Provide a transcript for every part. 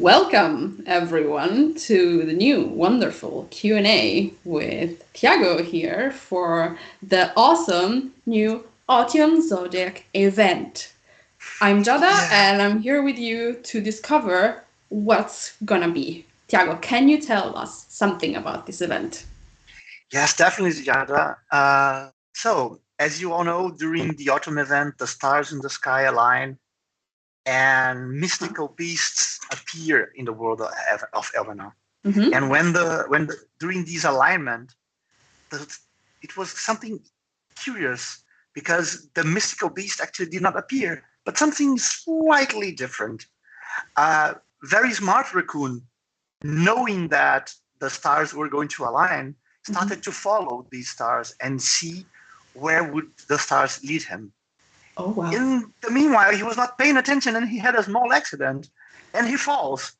Welcome everyone to the new wonderful Q&A with Tiago here for the awesome new Autumn Zodiac event. I'm Jada and I'm here with you to discover what's gonna be. Tiago, can you tell us something about this event? Yes, definitely, Jada. So, as you all know, during the autumn event, the stars in the sky align and mystical beasts appear in the world of Elena. Mm-hmm. And during this alignment, it was something curious because the mystical beast actually did not appear, but something slightly different. Very smart raccoon, knowing that the stars were going to align, started to follow these stars and see where would the stars lead him. Oh, wow. In the meanwhile, he was not paying attention and he had a small accident and he falls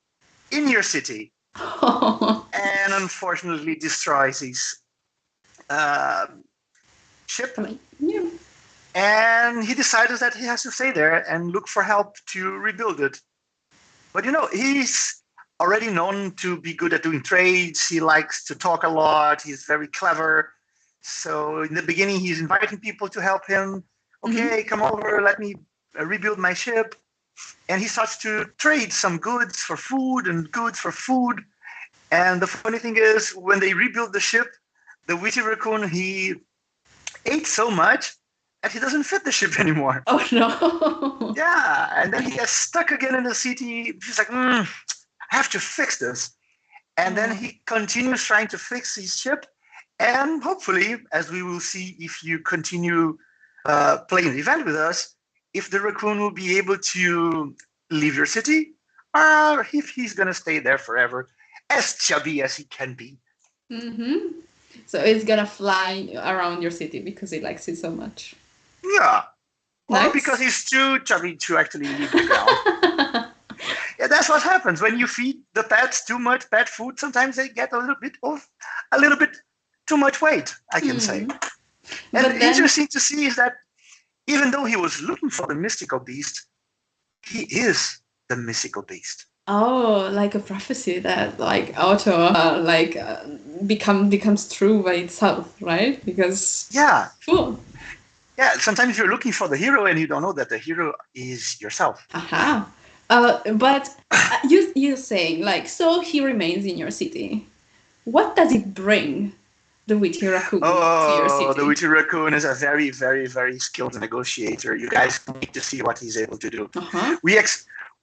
in your city and unfortunately destroys his ship. Yeah. And he decides that he has to stay there and look for help to rebuild it. But he's already known to be good at doing trades. He likes to talk a lot. He's very clever. So in the beginning, he's inviting people to help him. Okay, come over, let me rebuild my ship. And he starts to trade some goods for food and goods for food. And the funny thing is, when they rebuild the ship, the witty raccoon, he ate so much that he doesn't fit the ship anymore. Oh, no. Yeah, and then he gets stuck again in the city. He's like, I have to fix this. And then he continues trying to fix his ship. And hopefully, as we will see if you continue playing the event with us, if the raccoon will be able to leave your city, or if he's going to stay there forever, as chubby as he can be. Mm-hmm. So it's going to fly around your city because he likes it so much. Yeah. Nice. Or because he's too chubby to actually leave the ground. Yeah, that's what happens when you feed the pets too much pet food. Sometimes they get a little bit too much weight, I can say. And interesting to see is that even though he was looking for the mystical beast, he is the mystical beast. Oh, like a prophecy that like Autum becomes true by itself, right? Because cool. Yeah, sometimes you're looking for the hero and you don't know that the hero is yourself. Aha. But you're saying like, so he remains in your city. What does it bring, the witty raccoon, to your city? Oh, the witty raccoon is a very, very, very skilled negotiator. You guys need to see what he's able to do.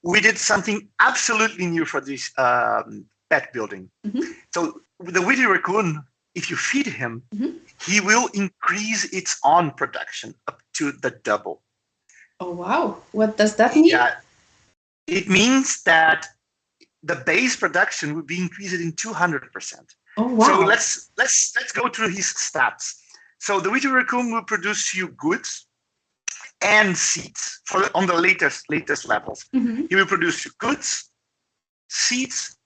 We did something absolutely new for this pet building. So the witty raccoon, if you feed him, he will increase its own production up to the double. Oh, wow. What does that mean? Yeah, it means that the base production will be increased in 200%. Oh, wow. So let's go through his stats. So the witty raccoon will produce you goods and seeds on the latest levels. He will produce you goods, seeds,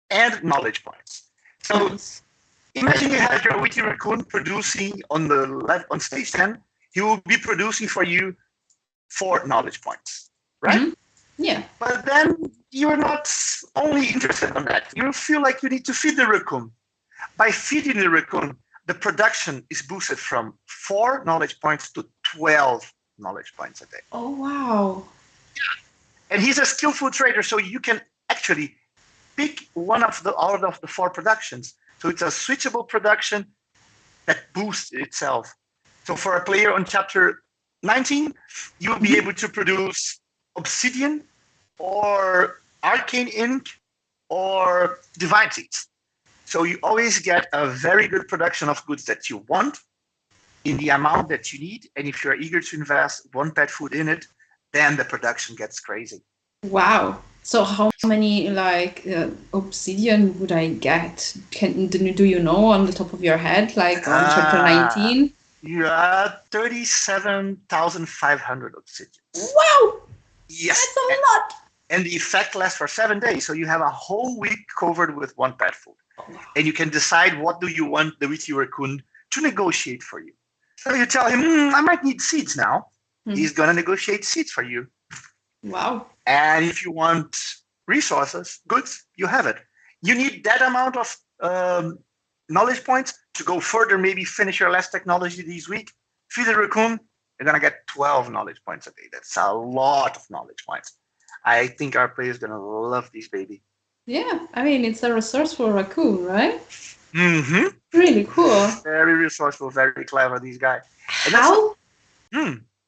and knowledge points. So imagine you have your witty raccoon producing on stage 10. He will be producing for you 4 knowledge points, right? Yeah. But then you're not only interested in that. You feel like you need to feed the raccoon. By feeding the raccoon, the production is boosted from 4 knowledge points to 12 knowledge points a day. Oh, wow. Yeah. And he's a skillful trader, so you can actually pick one of out of the 4 productions. So it's a switchable production that boosts itself. So for a player on chapter 19, you'll be able to produce obsidian or arcane ink or divine seeds. So you always get a very good production of goods that you want in the amount that you need. And if you're eager to invest 1 pet food in it, then the production gets crazy. Wow. So how many obsidian would I get? Do you know on the top of your head, like on chapter 19? You are 37,500 obsidian. Wow! Yes. That's a lot. And the effect lasts for 7 days. So you have a whole week covered with 1 pet food. Oh, wow. And you can decide what do you want the witty raccoon to negotiate for you. So you tell him, I might need seeds now. He's going to negotiate seeds for you. Wow. And if you want resources, goods, you have it. You need that amount of knowledge points to go further, maybe finish your last technology this week. Feed a raccoon, you're going to get 12 knowledge points a day. That's a lot of knowledge points. I think our players are going to love this baby. Yeah, I mean, it's a resourceful raccoon, right? Mm-hmm. Really cool. Very resourceful, very clever, these guys. And that's How?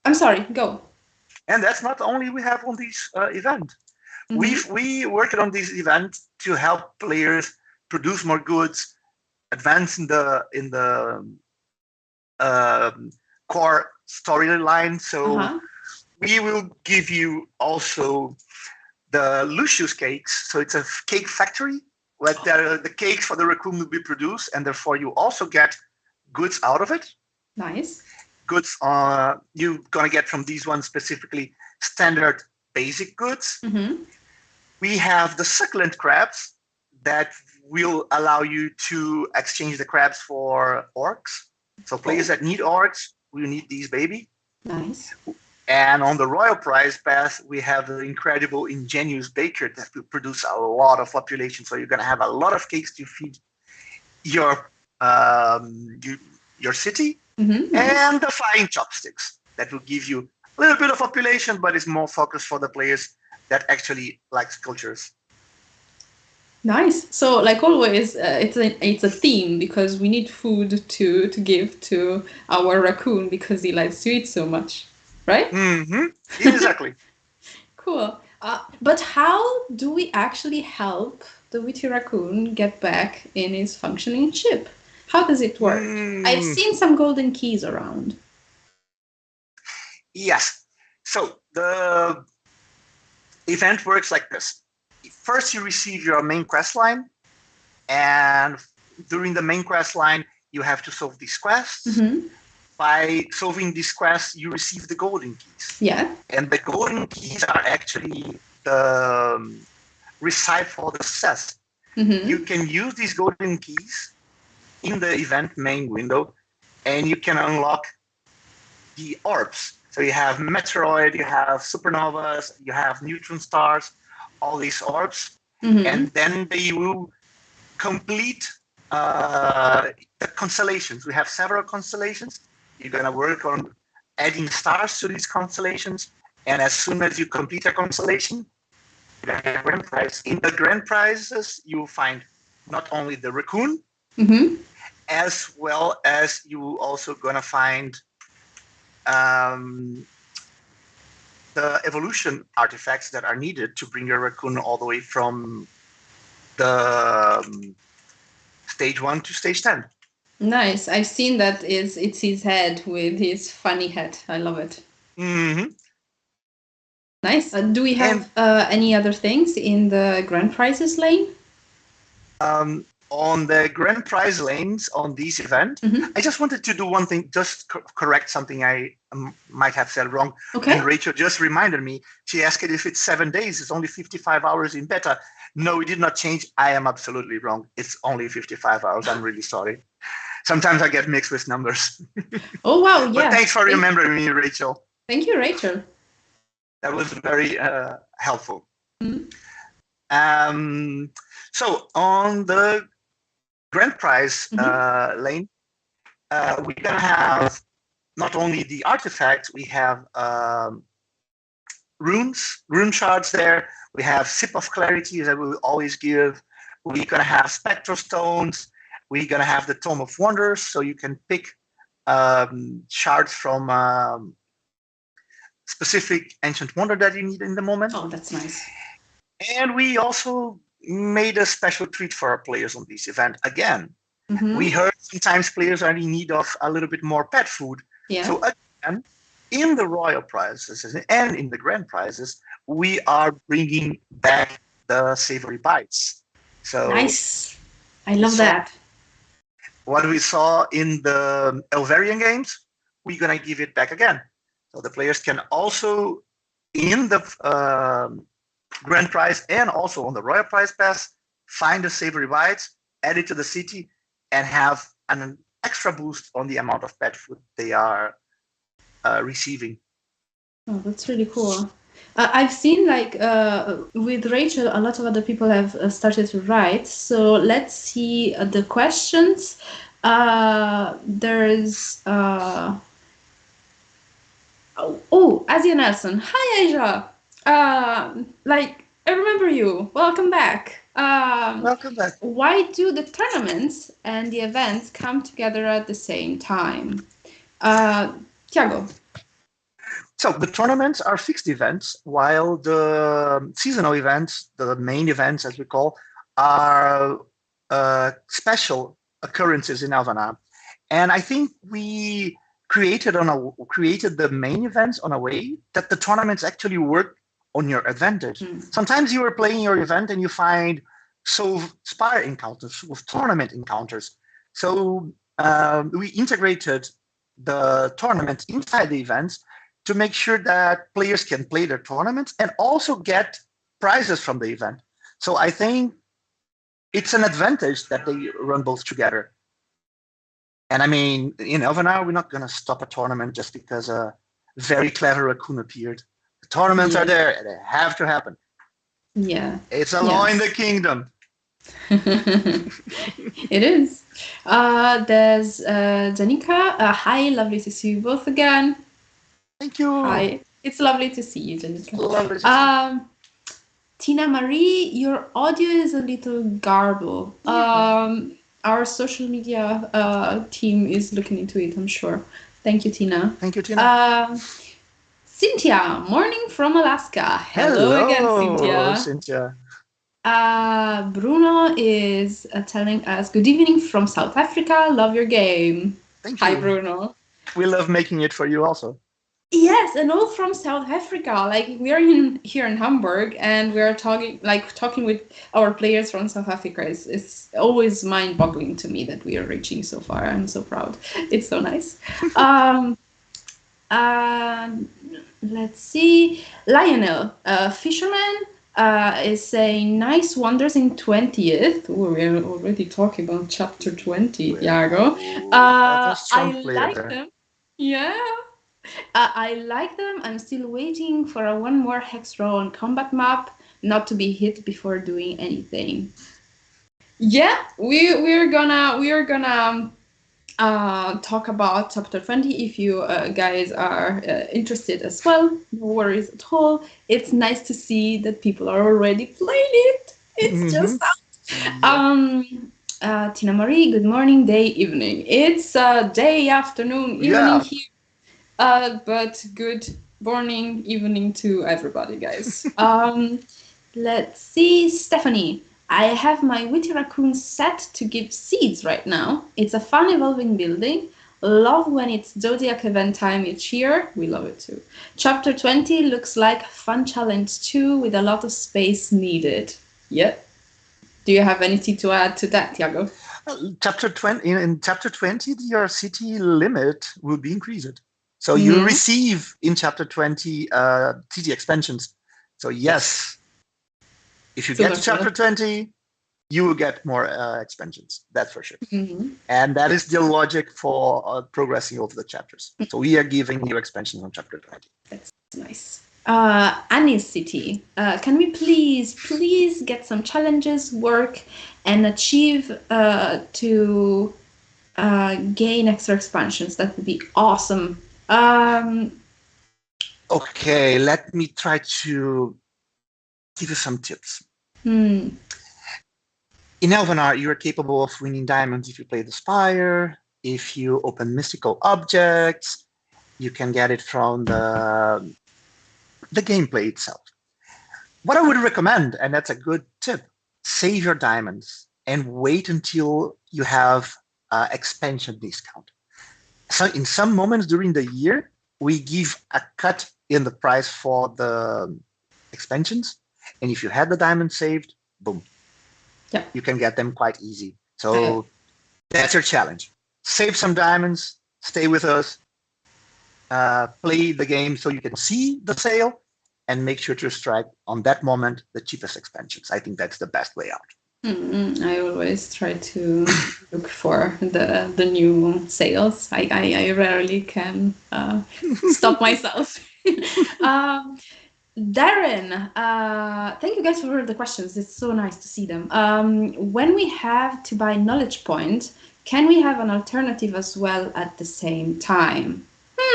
I'm sorry, go. and that's not only we have on this event. Mm-hmm. We worked on this event to help players produce more goods, advance in the core storyline. So we will give you also the Lucius cakes. So it's a cake factory where the cakes for the raccoon will be produced, and therefore you also get goods out of it. Nice. Goods you're gonna get from these ones specifically standard basic goods. Mm-hmm. We have the succulent crabs that will allow you to exchange the crabs for orcs. So players that need orcs, we need these, baby. Nice. And on the Royal Prize Path, we have the incredible Ingenious Baker that will produce a lot of population. So you're going to have a lot of cakes to feed your city. Mm-hmm. And the Flying Chopsticks that will give you a little bit of population, but it's more focused for the players that actually like sculptures. Nice. So, like always, it's a theme because we need food to give to our raccoon because he likes to eat so much, right? Mm-hmm. Exactly. Cool. But how do we actually help the witty raccoon get back in his functioning ship? How does it work? I've seen some golden keys around. Yes. So the event works like this. First, you receive your main quest line, and during the main quest line, you have to solve these quests. Mm-hmm. By solving these quests, you receive the golden keys. Yeah. And the golden keys are actually the recipe for the success. Mm-hmm. You can use these golden keys in the event main window, and you can unlock the orbs. So you have meteoroid, you have supernovas, you have neutron stars, all these orbs, and then they will complete the constellations. We have several constellations. You're going to work on adding stars to these constellations, and as soon as you complete a constellation, you're going to get a grand prize. In the grand prizes, you'll find not only the raccoon, as well as you also going to find the evolution artifacts that are needed to bring your raccoon all the way from the stage 1 to stage 10. Nice. I've seen that it's his head with his funny hat. I love it. Mm-hmm. Nice. Do we have any other things in the grand prizes lane? On the grand prize lanes on this event, I just wanted to do one thing, just correct something I might have said wrong. Okay. And Rachel just reminded me. She asked if it's 7 days. It's only 55 hours in beta. No, it did not change. I am absolutely wrong. It's only 55 hours. I'm really sorry. Sometimes I get mixed with numbers. Oh, wow. Yeah. But thanks for remembering me, Rachel. Thank you, Rachel. That was very helpful. So on the grand prize lane, we're going to have not only the artifacts, we have rune shards there. We have Sip of Clarity that we will always give. We're going to have Spectral Stones. We're going to have the Tome of Wonders, so you can pick shards from specific ancient wonder that you need in the moment. Oh, that's nice. And we also made a special treat for our players on this event again. We heard sometimes players are in need of a little bit more pet food. Yeah. So again, in the royal prizes and in the grand prizes, we are bringing back the savory bites. So nice. I love that. What we saw in the Elverian games, we're going to give it back again. So the players can also, in the grand prize and also on the royal prize pass, find the savory bites, add it to the city, and have an extra boost on the amount of pet food they are receiving. Oh, that's really cool. I've seen like with Rachel, a lot of other people have started to write. So let's see the questions. There's Asia Nelson. Hi, Asia. Like I remember you. Welcome back. Welcome back. Why do the tournaments and the events come together at the same time? Tiago. So the tournaments are fixed events, while the seasonal events, the main events as we call, are special occurrences in Alvanar. And I think we created the main events on a way that the tournaments actually work on your advantage. Sometimes you are playing your event and you find spire encounters with tournament encounters. So we integrated the tournament inside the events to make sure that players can play their tournaments and also get prizes from the event. So I think it's an advantage that they run both together. And I mean, in Elvenar, we're not going to stop a tournament just because a very clever raccoon appeared. The tournaments are there, and they have to happen. Yeah. It's a law in the kingdom. It is. There's Janika. Hi, lovely to see you both again. Thank you. Hi. It's lovely to see you, Janika. Lovely to see you. Tina Marie, your audio is a little garbled. Our social media team is looking into it, I'm sure. Thank you, Tina. Thank you, Tina. Cynthia, morning from Alaska. Hello again, Cynthia. Bruno is telling us, good evening from South Africa. Love your game. Thank you. Hi, Bruno. We love making it for you also. Yes, and all from South Africa. Like we are here in Hamburg, and we are talking with our players from South Africa. It's always mind-boggling to me that we are reaching so far. I'm so proud. It's so nice. Let's see. Lionel, fisherman, is saying nice wonders in 20th. We're already talking about chapter 20, Iago. I like them. Yeah. I like them. I'm still waiting for a one more hex roll on combat map, not to be hit before doing anything. Yeah, we're gonna talk about chapter 20 if you guys are interested as well. No worries at all. It's nice to see that people are already playing it. It's just out. Tina Marie, good morning, day, evening. It's day, afternoon, evening here. But good morning, evening to everybody, guys. Let's see, Stephanie. I have my Witty Raccoon set to give seeds right now. It's a fun evolving building. Love when it's Zodiac event time each year. We love it too. Chapter 20 looks like fun challenge too, with a lot of space needed. Yep. Do you have anything to add to that, Tiago? Chapter 20, in chapter 20, your city limit will be increased. So you receive in chapter 20 city expansions. So yes, if you get to chapter 20, you will get more expansions. That's for sure. And that is the logic for progressing over the chapters. So we are giving you expansions on chapter 20. That's nice. Annie's city. Can we please get some challenges, work, and achieve to gain extra expansions? That would be awesome. Okay, let me try to give you some tips. In Elvenar, you are capable of winning diamonds if you play the Spire. If you open mystical objects, you can get it from the gameplay itself. What I would recommend, and that's a good tip, save your diamonds and wait until you have expansion discount. So in some moments during the year, we give a cut in the price for the expansions. And if you had the diamond saved, boom. Yeah. You can get them quite easy. So that's your challenge. Save some diamonds, stay with us, play the game so you can see the sale, and make sure to strike on that moment the cheapest expansions. I think that's the best way out. I always try to look for the new sales. I rarely can stop myself. Darren, thank you guys for the questions. It's so nice to see them. When we have to buy knowledge points, can we have an alternative as well at the same time?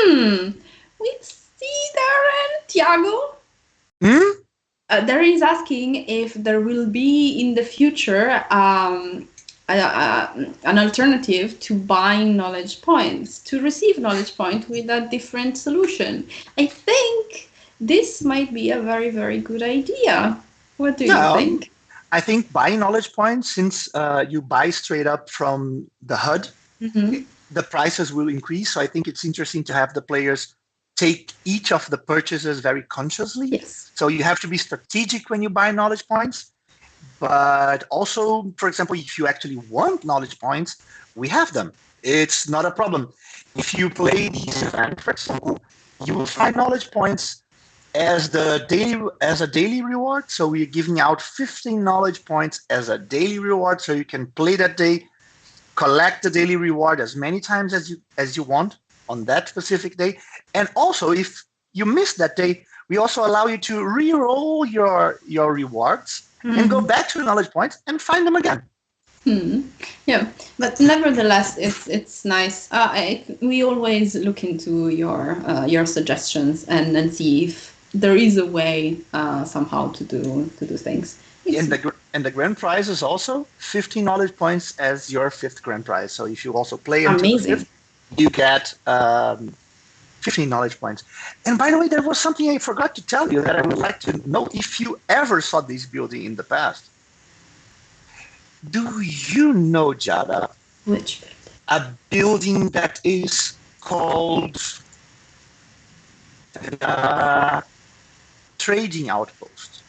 We see Darren, Tiago. Hmm? Darren is asking if there will be in the future an alternative to buying knowledge points, to receive knowledge point with a different solution. I think this might be a very, very good idea. What do you Yeah, think? I think buying knowledge points, since you buy straight up from the HUD, Mm-hmm. the prices will increase. So I think it's interesting to have the players take each of the purchases very consciously. Yes. So you have to be strategic when you buy knowledge points. But also, for example, if you actually want knowledge points, we have them. It's not a problem. If you play these events, for example, you will find knowledge points as a daily reward. So we're giving out 15 knowledge points as a daily reward, so you can play that day, collect the daily reward as many times as you want on that specific day. And also, if you miss that day, we also allow you to re-roll your rewards and go Mm. back to the knowledge points and find them again. Hmm. Yeah, but nevertheless, it's nice. We always look into your suggestions and see if there is a way somehow to do things. It's And the grand prize is also 15 knowledge points as your fifth grand prize. So if you also play until the amazing. fifth, you get 15 knowledge points. And by the way, there was something I forgot to tell you that I would like to know if you ever saw this building in the past. Do you know, Jada, Which bit? a building that is called uh, Trading Outpost?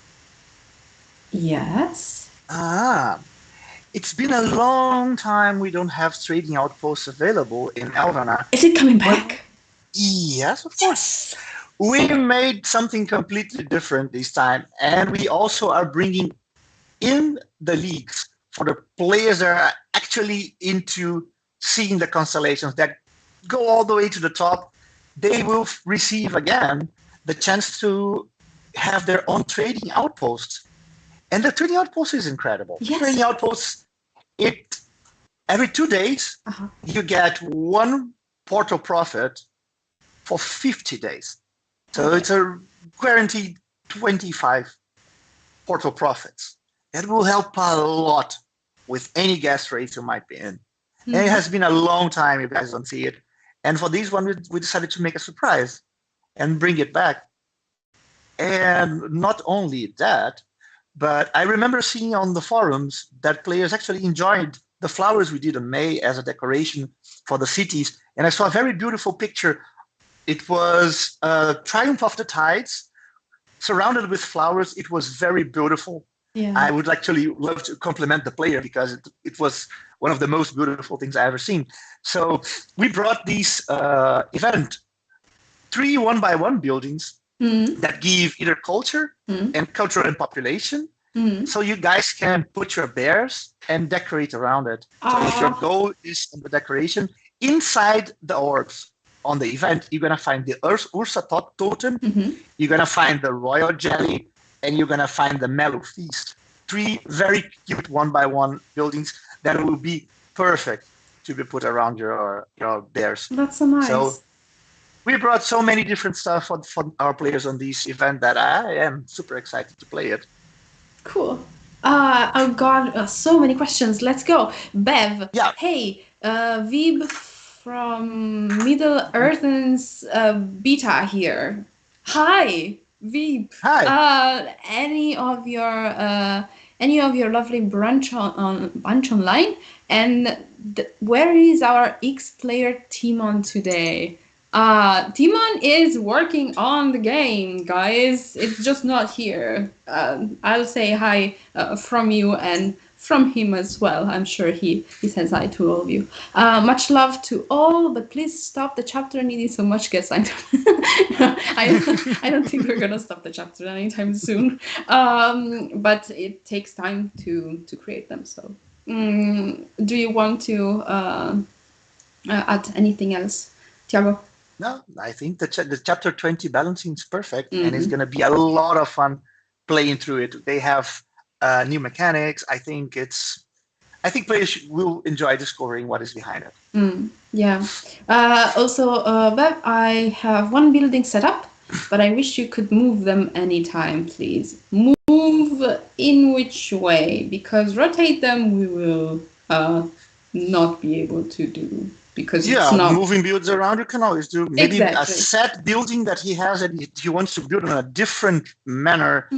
Yes. Ah, it's been a long time we don't have trading outposts available in Elvana. Is it coming But back? yes, of course. We made something completely different this time, and we also are bringing in the leagues for the players that are actually into seeing the constellations that go all the way to the top. They will receive again the chance to have their own trading outposts. And the trading outpost is incredible. Yes. Trading outposts, it every 2 days Uh-huh. you get one portal profit for 50 days. So Okay. it's a guaranteed 25 portal profits. That will help a lot with any gas race you might be in. And it has been a long time, you guys don't see it. And for this one, we decided to make a surprise and bring it back. And not only that, but I remember seeing on the forums that players actually enjoyed the flowers we did in May as a decoration for the cities. And I saw a very beautiful picture. It was a Triumph of the Tides surrounded with flowers. It was very beautiful. Yeah. I would actually love to compliment the player because it was one of the most beautiful things I've ever seen. So we brought these event 3 1-by-1 buildings that give either culture and culture and population. So you guys can put your bears and decorate around it. So if your goal is on the decoration, inside the orbs on the event, you're gonna find the Ursa totem, you're gonna find the royal jelly, and you're gonna find the Mellow Feast. 3 very cute 1-by-1 buildings that will be perfect to be put around your bears. That's so nice. So we brought so many different stuff for our players on this event that I am super excited to play it. Cool. Oh God, so many questions. Let's go. Bev. Yeah. Hey, Vib from Middle Earth's Beta here. Hi, Vib. Hi. Any of your lovely brunch on bunch online? And where is our X-player Timon today? Timon is working on the game, guys. It's just not here. I'll say hi from you and from him as well. I'm sure he says hi to all of you. Much love to all, but please stop the chapter needing so much guest time. I don't think we're gonna stop the chapter anytime soon. But it takes time to create them. So, do you want to add anything else, Tiago? No, I think the chapter 20 balancing is perfect, and it's Mhm. going to be a lot of fun playing through it. They have new mechanics. I think players will enjoy discovering what is behind it. Yeah. Also, Bev, I have one building set up, but I wish you could move them anytime, please. Move in which way? Because rotate them we will not be able to do because it's Yeah, not moving builds around you can always do. Maybe a exactly. set building that he has and he wants to build in a different manner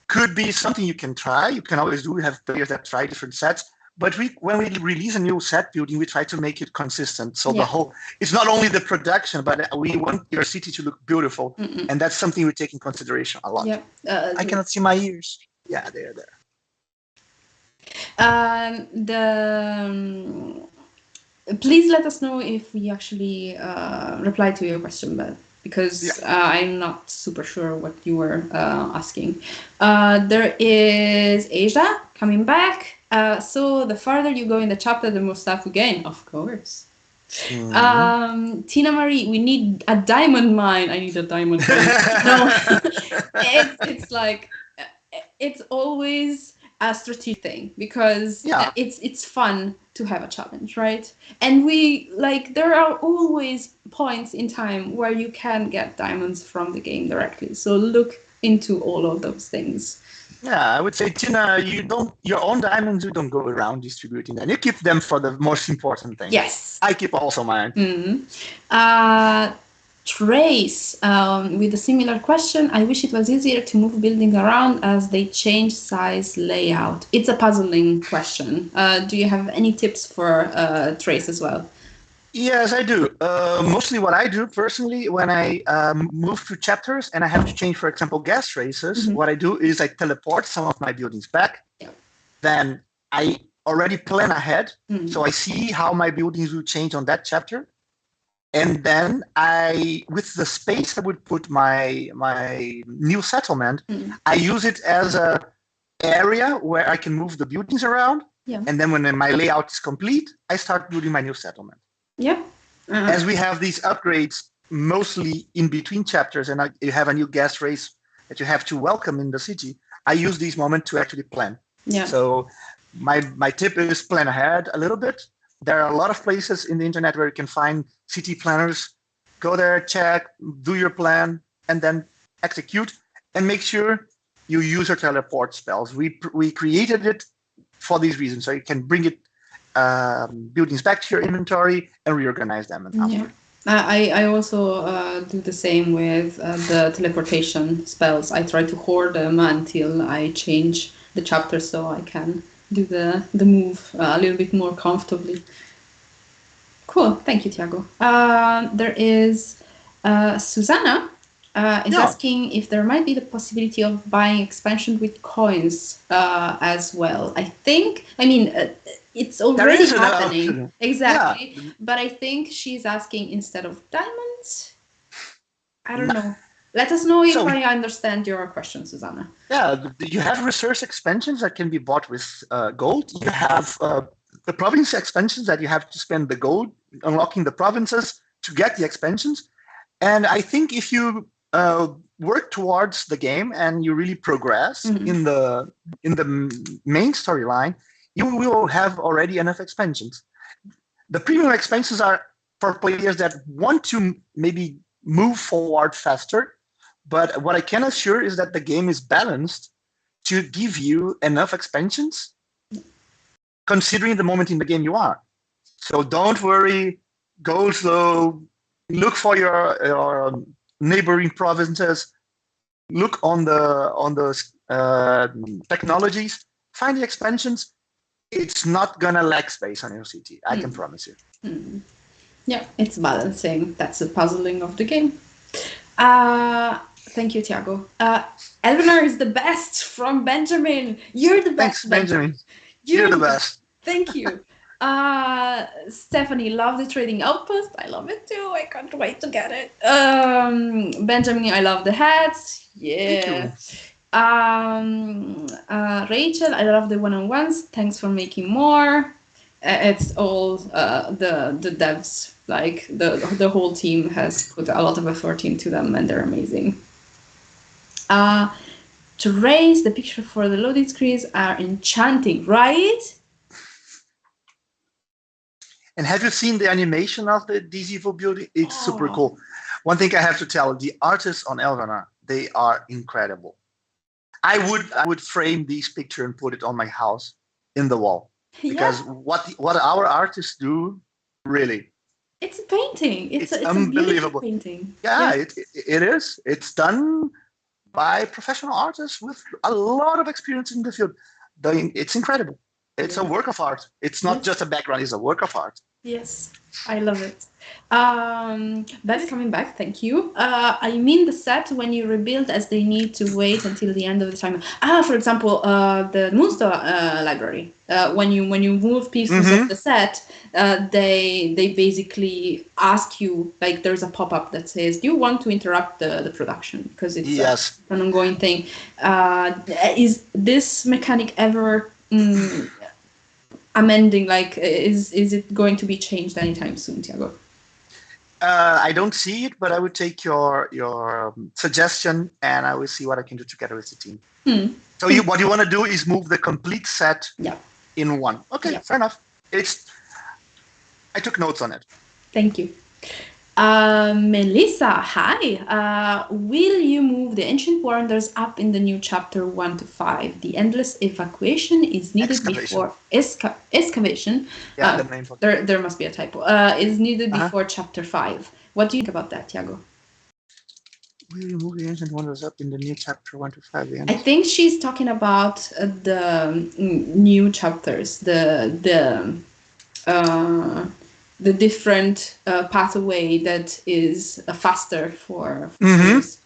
could be something you can try. You can always do. We have players that try different sets. But when we release a new set building, we try to make it consistent. So Yeah. it's not only the production, but we want your city to look beautiful. Mm-mm. And that's something we take in consideration a lot. Yeah. I cannot see my ears. Yeah, they're there. Please let us know if we actually reply to your question, but Yeah. because I'm not super sure what you were asking. There is Asia coming back. So the farther you go in the chapter, the more stuff you gain, of course. Tina Marie, we need a diamond mine. I need a diamond mine. No, it's like it's always a strategic thing because Yeah. it's fun to have a challenge, right? And we like there are always points in time where you can get diamonds from the game directly. So look into all of those things. Yeah, I would say, Tina, your own diamonds, you don't go around distributing them. You keep them for the most important things. Yes. I keep also mine. Trace, with a similar question, I wish it was easier to move buildings around as they change size layout. It's a puzzling question. Do you have any tips for Trace as well? Yes, I do. Mostly what I do personally when I move through chapters and I have to change, for example, gas races, what I do is I teleport some of my buildings back. Yeah. Then I already plan ahead. So I see how my buildings will change on that chapter. And then with the space I would put my new settlement, I use it as a area where I can move the buildings around. Yeah. And then when my layout is complete, I start building my new settlement. Yeah. As we have these upgrades mostly in between chapters and you have a new gas race that you have to welcome in the city, I use these moments to actually plan. Yeah. So my tip is plan ahead a little bit. There are a lot of places in the internet where you can find city planners. Go there, check, do your plan, and then execute, and make sure you use your teleport spells. We created it for these reasons, so you can bring it buildings back to your inventory and reorganize them after. Yeah. I also do the same with the teleportation spells. I try to hoard them until I change the chapter so I can do the move a little bit more comfortably. Cool, thank you, Tiago. There is Susanna is asking if there might be the possibility of buying expansion with coins as well. It's already happening. Exactly. Yeah. But I think she's asking instead of diamonds. I don't know. Let us know if I understand your question, Susanna. Yeah, you have resource expansions that can be bought with gold. You have the province expansions that you have to spend the gold unlocking the provinces to get the expansions. And I think if you work towards the game and you really progress in the main storyline, you will have already enough expansions. The premium expansions are for players that want to maybe move forward faster. But what I can assure is that the game is balanced to give you enough expansions, considering the moment in the game you are. So don't worry, go slow, look for your neighboring provinces, look on the technologies, find the expansions. It's not gonna lack space on your city, I can promise you. Yeah, it's balancing. That's the puzzling of the game. Thank you, Tiago. Eleanor is the best from Benjamin. You're the best. Thanks, Benjamin. You're the best. Thank you. Stephanie, love the trading outpost. I love it too. I can't wait to get it. Benjamin, I love the hats. Yeah. Rachel, I love the one-on-ones. Thanks for making more. It's all the devs, like the whole team has put a lot of effort into them, and they're amazing. To raise the picture for the loading screens are enchanting, right? And have you seen the animation of these evil buildings? It's super Oh. cool. One thing I have to tell, the artists on Elvenar, they are incredible. I would frame this picture and put it on my house in the wall. Because what our artists do, really, It's a painting. It's a beautiful unbelievable. painting. Yeah, it is. It's done by professional artists with a lot of experience in the field. It's incredible. It's a work of art. It's not just a background, it's a work of art. Yes, I love it. That is coming back. Thank you. I mean the set when you rebuild as they need to wait until the end of the time. For example, the Moonstar library. When you move pieces of the set, they basically ask you, like, there's a pop up that says, "Do you want to interrupt the production?" Because it's an ongoing thing. Is this mechanic ever amending? Like, is it going to be changed anytime soon, Tiago? I don't see it, but I would take your suggestion, and I will see what I can do together with the team. So what you want to do is move the complete set in one. Okay, fair enough. I took notes on it. Thank you. Melissa, hi. Will you move the Ancient Wonders up in the new chapter 1 to 5? The endless evacuation is needed before excavation. Yeah, the name for there must be a typo. Is needed before chapter 5. What do you think about that, Tiago? Will you move the Ancient Wonders up in the new chapter 1 to 5? I think she's talking about the new chapters, the different pathway that is faster for players.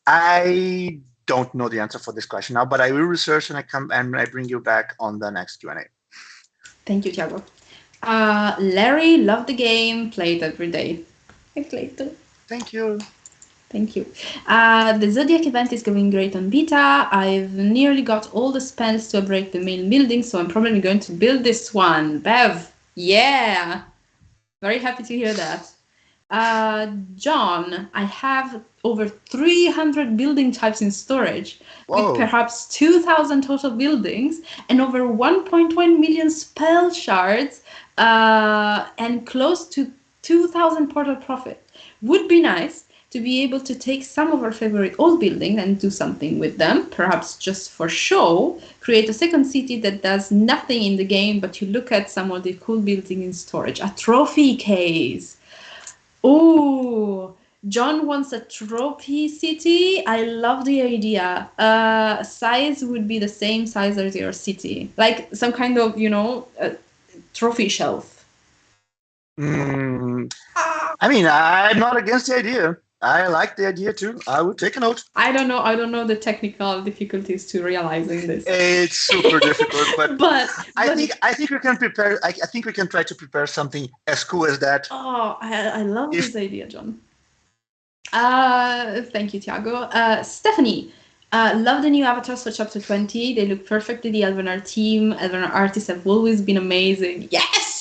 I don't know the answer for this question now, but I will research and I bring you back on the next Q&A. Thank you, Tiago. Larry, love the game, play it every day. I played too. Thank you. Thank you. The Zodiac event is going great on beta. I've nearly got all the spells to upgrade the main building, so I'm probably going to build this one. Bev, yeah! Very happy to hear that. John, I have over 300 building types in storage, with perhaps 2,000 total buildings and over 1.1 million spell shards and close to 2,000 portal profit. Would be nice to be able to take some of our favorite old buildings and do something with them, perhaps just for show, create a second city that does nothing in the game, but you look at some of the cool buildings in storage. A trophy case. Oh, John wants a trophy city. I love the idea. Size would be the same size as your city, like some kind of, trophy shelf. I mean, I'm not against the idea. I like the idea too. I would take a note. I don't know the technical difficulties to realizing this. It's super difficult, but I think we can prepare. I think we can try to prepare something as cool as that. Oh, I love this idea, John. Thank you, Tiago. Stephanie, love the new avatars for chapter 20. They look perfect to the Elvenar team. Elvenar artists have always been amazing. Yes!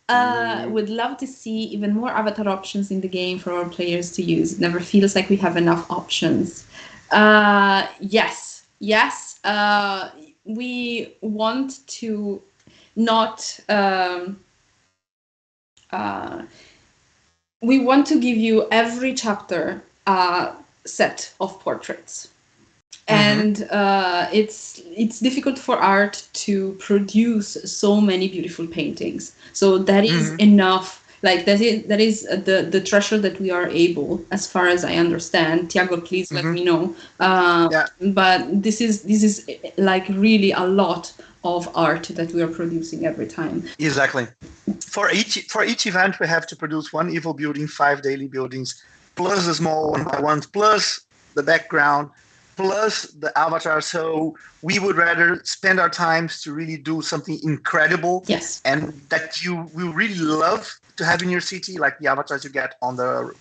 Would love to see even more avatar options in the game for our players to use. It never feels like we have enough options. Yes. We want to not... we want to give you every chapter a set of portraits. And it's difficult for art to produce so many beautiful paintings. So that is enough. Like that is the threshold that we are able, as far as I understand. Tiago, please let me know. But this is like really a lot of art that we are producing every time. Exactly. For each event, we have to produce 1 evil building, 5 daily buildings, plus the small 1x1s, plus the background, plus the avatar. So we would rather spend our times to really do something incredible. Yes. And that you will really love to have in your city, like the avatars you get on the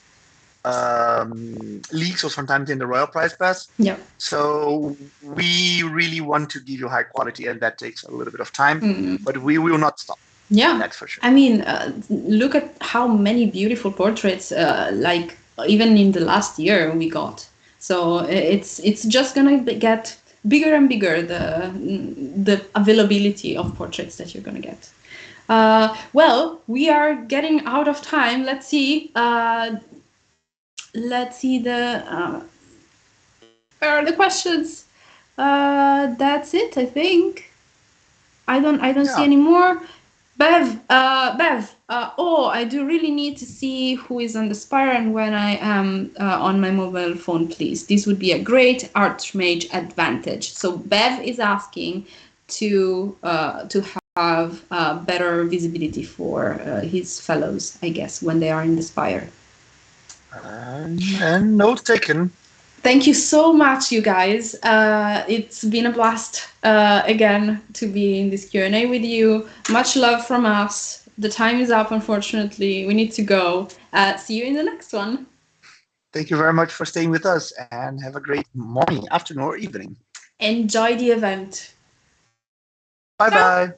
leaks or sometimes in the Royal Prize Pass. Yeah. So we really want to give you high quality, and that takes a little bit of time, but we will not stop. Yeah, That's for sure. I mean, look at how many beautiful portraits, like even in the last year we got. So it's just gonna get bigger and bigger, the availability of portraits that you're gonna get. Well, we are getting out of time. Let's see the questions. That's it, I think. I don't see Yeah. any more. Bev. Oh, I do really need to see who is on the Spire and when I am on my mobile phone, please. This would be a great Archmage advantage. So Bev is asking to have better visibility for his fellows, I guess, when they are in the Spire. And note taken. Thank you so much, you guys. It's been a blast again to be in this Q&A with you. Much love from us. The time is up, unfortunately. We need to go. See you in the next one. Thank you very much for staying with us and have a great morning, afternoon, or evening. Enjoy the event. Bye Ciao. bye.